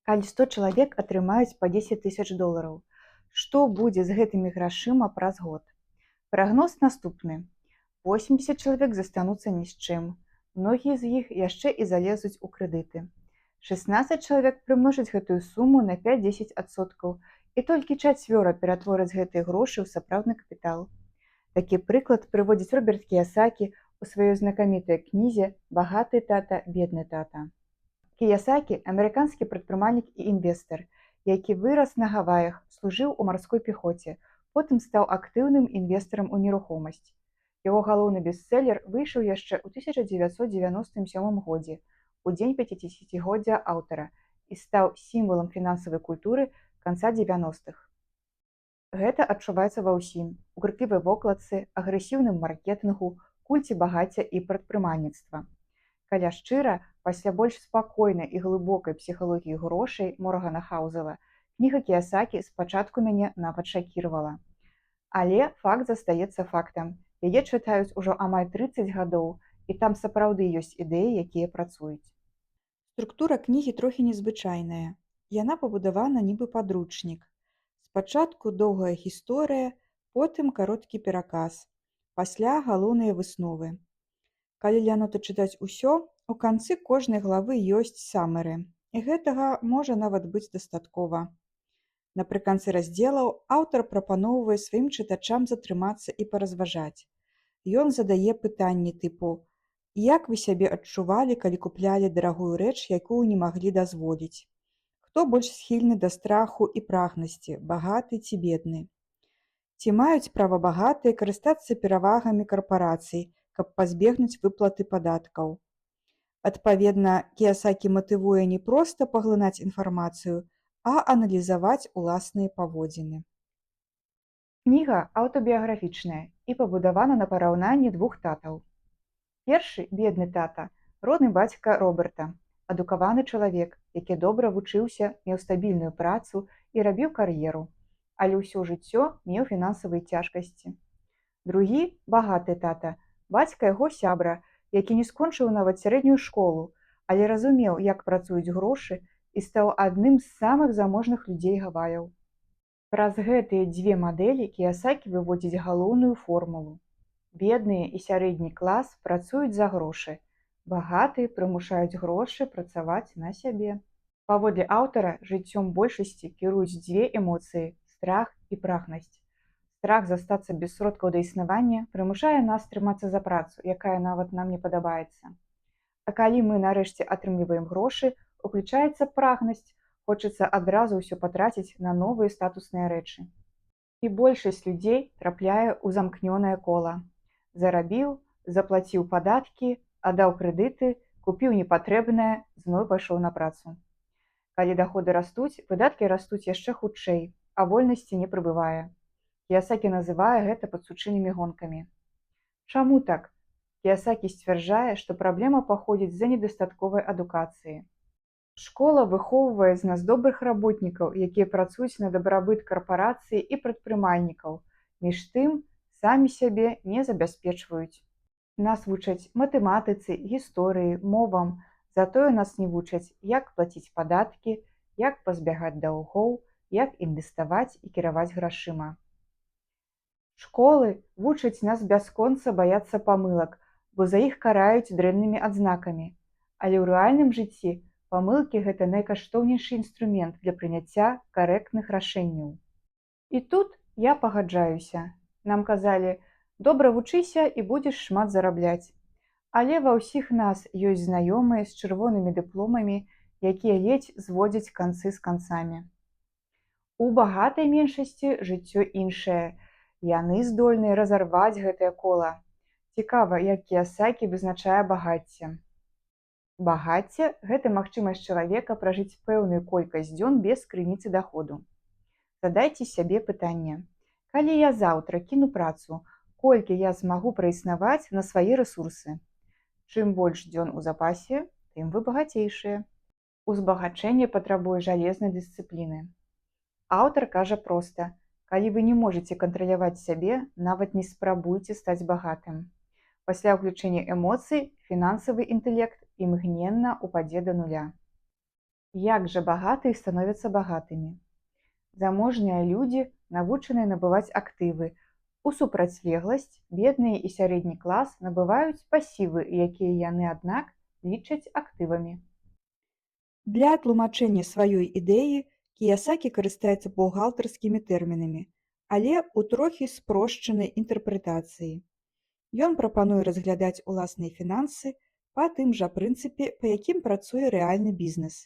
Калі 100 чалавек атрымаюць па 10 тысяч долараў, што будзе з гэтымі грашыма праз год? Прагноз наступны. 80 чалавек застануцца ні з чым. Многія з іх яшчэ і залезуць у крэдыты. 16 чалавек прымножаць гэтую суму на 5-10%, і толькі чацвёра ператвораць гэтыя грошы ў сапраўдны капітал. Такі прыклад прыводзіць Роберт Кіясакі у сваёй знакамітай кнізе «Багаты тата, бедны тата». Кіясакі – амерыканскі прадпрымальнік і інвестар, які вырас на Гаваях, служыў у марской пехоце, потым стаў актыўным інвестарам у нерухомасць. Яго галоўны бестселер выйшаў яшчэ ў 1997 годзе, у дзень 50-годдзя аўтара, і стаў сімвалам фінансавай культуры канца 90-х. Гэта адчуваецца ва ўсім: у крыклівай вокладцы, агрэсіўным маркетынгу, кульце багацця і прадпрымальніцтва. Каля шчыра, пасля больш спакойнай і глыбокай псіхалогіі грошай Моргана Хаузела, кніга Кіясакі спачатку мяне нават шакіравала. Але факт застаецца фактам. Яе чытаюць ужо амаль 30 гадоў, і там сапраўды ёсць ідэі, якія працуюць. Структура кнігі трохі незвычайная. Яна пабудавана нібы падручнік. Спачатку доўгая гісторыя, потым кароткі пераказ, пасля галоўныя высновы. Калі лянута чытаць усё, у канцы кожнай главы ёсць самары, і гэтага можа нават быць дастаткова. Напрыканцы раздзелаў аўтар прапаноўвае сваім чытачам затрымацца і паразважаць. Ён задае пытанні тыпу: «Як вы сябе адчувалі, калі куплялі дарагую рэч, якую не маглі дазволіць? Хто больш схільны да страху і прагнасці, багаты ці бедны? Ці маюць права багатыя карыстацца перавагамі карпарацый, каб пазбегнуць выплаты падаткаў?» Адпаведна, Кіясакі матывуе не проста паглынаць інфармацыю, а аналізаваць уласныя паводзіны. Кніга аўтабіяграфічная і пабудавана на параўнанні двух татаў. Першы, бедны тата, родны бацька Роберта, адукаваны чалавек, які добра вучыўся, меў стабільную працу і рабіў кар'еру, але ўсё жыццё меў фінансавыя цяжкасці. Другі, багаты тата, бацька яго сябра, які не скончыў нават сярэднюю школу, але разумеў, як працуюць грошы, і стаў адным з самых заможных людзей Гаваяў. Праз гэтыя дзве мадэлі Кіясакі выводзіць галоўную формулу. Бедныя і сярэдні клас працуюць за грошы, багатыя прымушаюць грошы працаваць на сябе. Паводле аўтара, жыццём большасці кіруюць дзве эмоцыі – страх і прагнасць. Страх застацца без сродкаў да існавання прымушае нас трымацца за працу, якая нават нам не падабаецца. А калі мы нарэшце атрымліваем грошы, уключаецца прагнасць, хочацца адразу ўсё патраціць на новыя статусныя рэчы. І большасць людзей трапляе ў замкнёнае кола. Зарабіў, заплаціў падаткі, аддаў крэдыты, купіў непатрэбнае, зноў пайшоў на працу. Калі даходы растуць, выдаткі растуць яшчэ хутчэй, а вольнасці не прыбывае. Кіясакі называе гэта падсучынымі гонкамі. Чаму так? Кіясакі сцвярджае, што праблема паходзіць з-за недастатковай адукацыі. Школа выхоўвае з нас добрых работнікаў, якія працуюць на дабрабыт карпарацыі і прадпрымальнікаў, між тым самі сябе не забяспечваюць. Нас вучаць матэматыцы, гісторыі, мовам, затое нас не вучаць, як плаціць падаткі, як пазбягаць даўгоў, як інвеставаць і кіраваць грашыма. Школы вучаць нас бясконца баяцца памылак, бо за іх караюць дрэннымі адзнакамі. Але ў рэальным жыцці памылкі – гэта найкаштоўнейшы інструмент для прыняцця карэктных рашэнняў. І тут я пагаджаюся. Нам казалі: добра вучыся і будзеш шмат зарабляць. Але ва ўсіх нас ёсць знаёмыя з чырвонымі дыпломамі, якія ледзь зводзяць канцы з канцамі. У багатай меншасці жыццё іншае. Яны здольныя разарваць гэтае кола. Цікава, як Кіясакі вызначае багацце. Багацце – гэта магчымасць чалавека пражыць пэўную колькасць дзён без крыніцы даходу. Задайце сябе пытанне: калі я заўтра кіну працу, колькі я змагу праіснаваць на свае рэсурсы? Чым больш дзён у запасе, тым вы багацейшыя. Узбагачэнне патрабуе жалезнай дысцыпліны. Аўтар кажа проста: калі вы не можаце кантраляваць сябе, нават не спрабуйце стаць багатым. Пасля ўключэння эмоцый фінансавы інтэлект імгненна упадзе да нуля. Як жа багатыя становяцца багатымі? Заможныя людзі навучаныя набываць актывы. У супрацьлегласць бедныя і сярэдні клас набываюць пасівы, якія яны, аднак, лічаць актывамі. Для тлумачэння сваёй ідэі Кіясакі карыстаецца бухгалтарскімі тэрмінамі, але ў трохі спрошчанай інтэрпрэтацыі. Ён прапануе разглядаць уласныя фінансы па тым жа прынцыпе, па якім працуе рэальны бізнес,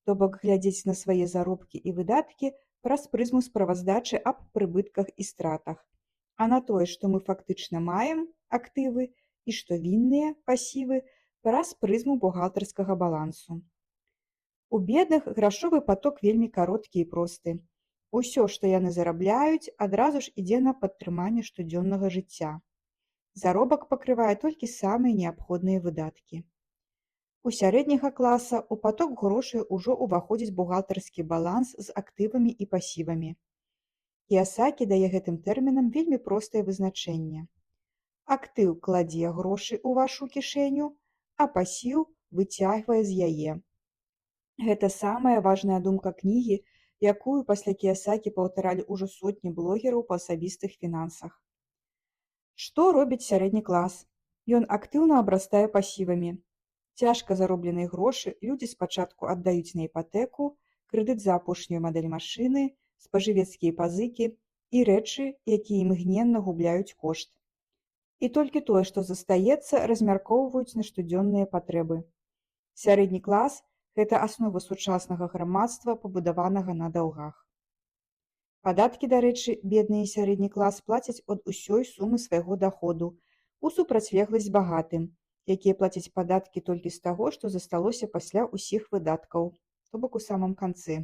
то бок глядзець на свае заробкі і выдаткі праз прызму справаздачы аб прыбытках і стратах, а на тое, што мы фактычна маем, актывы, і што вінныя, пасівы, праз прызму бухгалтарскага балансу. У бедных грашовы паток вельмі кароткі і просты. Усё, што яны зарабляюць, адразу ж ідзе на падтрыманне штодзённага жыцця. Заробак пакрывае толькі самыя неабходныя выдаткі. У сярэдняга класа ў паток грошай ужо ўваходзіць бухгалтарскі баланс з актывамі і пасівамі. Кіясакі дае гэтым тэрмінам вельмі простае вызначэнне. Актыў кладзе грошы ў вашу кішэню, а пасіў выцягвае з яе. Гэта самая важная думка кнігі, якую пасля Кіясакі паўтаралі ўжо сотні блогераў па асабістых фінансах. Што робіць сярэдні клас? Ён актыўна абрастае пасівамі. Цяжка заробленыя грошы людзі спачатку аддаюць на іпатэку, крэдыт за апошнюю мадэль машыны, спажывецкія пазыкі і рэчы, якія імгненна губляюць кошт. І толькі тое, што застаецца, размяркоўваюць на штодзённыя патрэбы. Сярэдні клас – гэта аснова сучаснага грамадства, пабудаванага на даўгах. Падаткі, дарэчы, бедны і сярэдні клас плацяць ад усёй сумы свайго даходу, у супрацьлегласць багатым, якія плацяць падаткі толькі з таго, што засталося пасля ўсіх выдаткаў, то бок у самым канцы.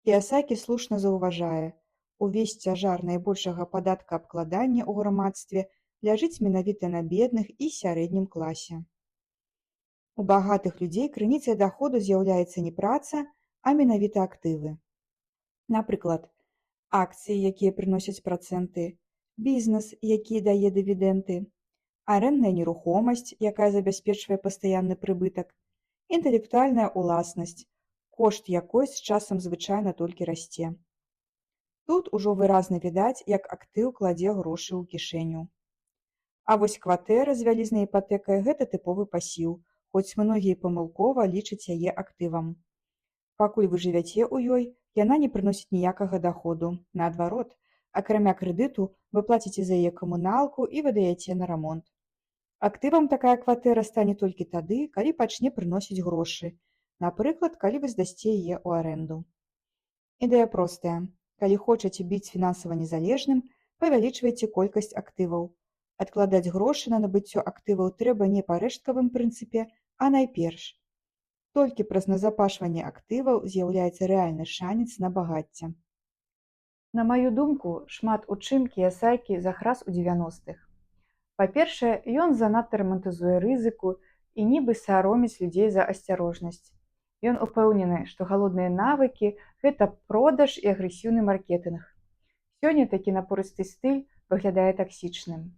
Кіясакі слушна заўважае, увесь цяжар найбольшага падаткаабкладання ў грамадстве ляжыць менавіта на бедных і сярэднім класе. У багатых людзей крыніцай даходу з'яўляецца не праца, а менавіта актывы. Напрыклад, акцыі, якія прыносяць працэнты, бізнес, які дае дывідэнды, арэндная нерухомасць, якая забяспечвае пастаянны прыбытак, інтэлектуальная ўласнасць, кошт якой з часам звычайна толькі расце. Тут ужо выразна відаць, як актыў кладзе грошы ў кішэню. А вось кватэра з вялізнай іпатэкай – гэта тыповы пасіў, хоць многія памылкова лічаць яе актывам. Пакуль вы жывяце ў ёй, яна не прыносіць ніякага даходу. Наадварот, акрамя крэдыту, вы плаціце за яе камуналку і выдаяце на рамонт. Актывам такая кватэра стане толькі тады, калі пачне прыносіць грошы. Напрыклад, калі вы здасце яе ў арэнду. Ідэя простая. Калі хочаце быць фінансава незалежным, павялічвайце колькасць актываў. Адкладаць грошы на набыццё актываў трэба не па рэшткавым прынцыпе, а найперш. Толькі праз назапашванне актываў з'яўляецца рэальны шанец на багацце. На маю думку, шмат у чым Кіясакі захрас у 90-х. Па-першае, ён занадта рамантызуе рызыку і нібы сароміць людзей за асцярожнасць. Ён упэўнены, што галодныя навыкі – гэта продаж і агрэсіўны маркетынг. Сёння такі напорысты стыль выглядае таксічным.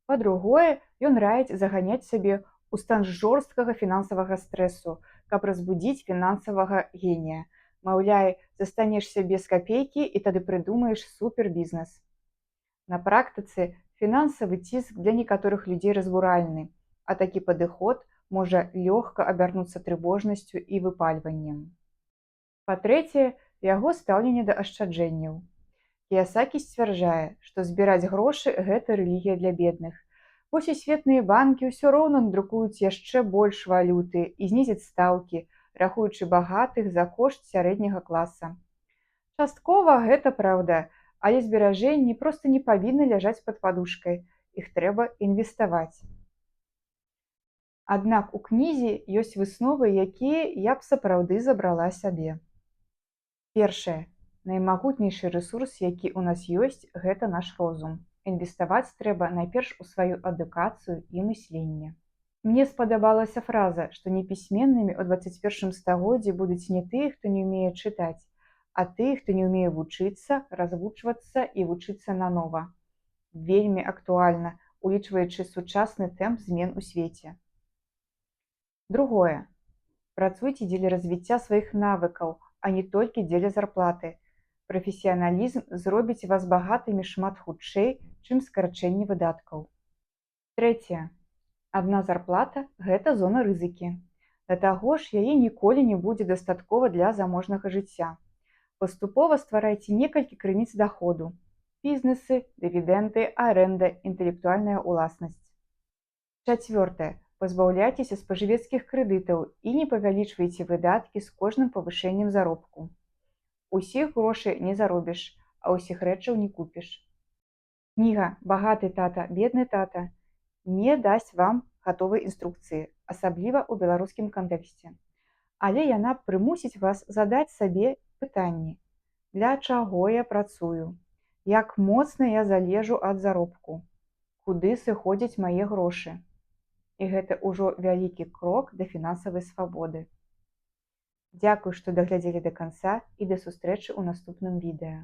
Па-другое, ён раіць заганяць сабе ў стан жорсткага фінансавага стрэсу, каб разбудзіць фінансавага генія. Маўляй, застанешся без капейкі і тады прыдумаеш супербізнес. На практыцы фінансавы ціск для некаторых людзей разбуральны, а такі падыход можа лёгка абярнуцца трывожнасцю і выпальваннем. Па-трэцяе, яго стаўленне да ашчаджэнняў. Кіясакі сцвярджае, што збіраць грошы – гэта рэлігія для бедных. Вось і светныя банкі ўсё роўна надрукуюць яшчэ больш валюты і знізяць стаўкі, рахуючы багатых за кошт сярэдняга класа. Часткова гэта праўда, але зберажэнні проста не павінны ляжаць пад падушкай, іх трэба інвеставаць. Аднак у кнізе ёсць высновы, якія я б сапраўды забрала сабе. Першае. Наймагутнейшы рэсурс, які ў нас ёсць, гэта наш розум. Інвеставаць трэба найперш у сваю адукацыю і мысленне. Мне спадабалася фраза, што непісьменнымі ў 21 стагоддзі будуць не тыя, хто не ўмее чытаць, а тыя, хто не ўмее вучыцца, развучвацца і вучыцца нанова. Вельмі актуальна, улічваючы сучасны тэмп змен у свеце. Другое. Працуйце дзеля развіцця сваіх навыкаў, а не толькі дзеля зарплаты. Прафесіяналізм зробіць вас багатымі шмат хутчэй, чым скарачэнне выдаткаў. Трэцяе. Адна зарплата – гэта зона рызыкі. Да таго ж, яе ніколі не будзе дастаткова для заможнага жыцця. Паступова стварайце некалькі крыніц даходу: бізнесы, дывідэнды, арэнда, інтэлектуальная ўласнасць. Чацвёртае. Пазбаўляйцеся спажывецкіх крэдытаў і не павялічвайце выдаткі з кожным павышэннем заробку. Усіх грошай не заробіш, а ўсіх рэчаў не купіш. Кніга «Багаты тата, бедны тата» не дасць вам гатовай інструкцыі, асабліва ў беларускім кантэксце. Але яна прымусіць вас задаць сабе пытанні: для чаго я працую? Як моцна я залежу ад заробку? Куды сыходзяць мае грошы? І гэта ўжо вялікі крок да фінансавай свабоды. Дзякуй, што даглядзелі да канца, і да сустрэчы ў наступным відэа.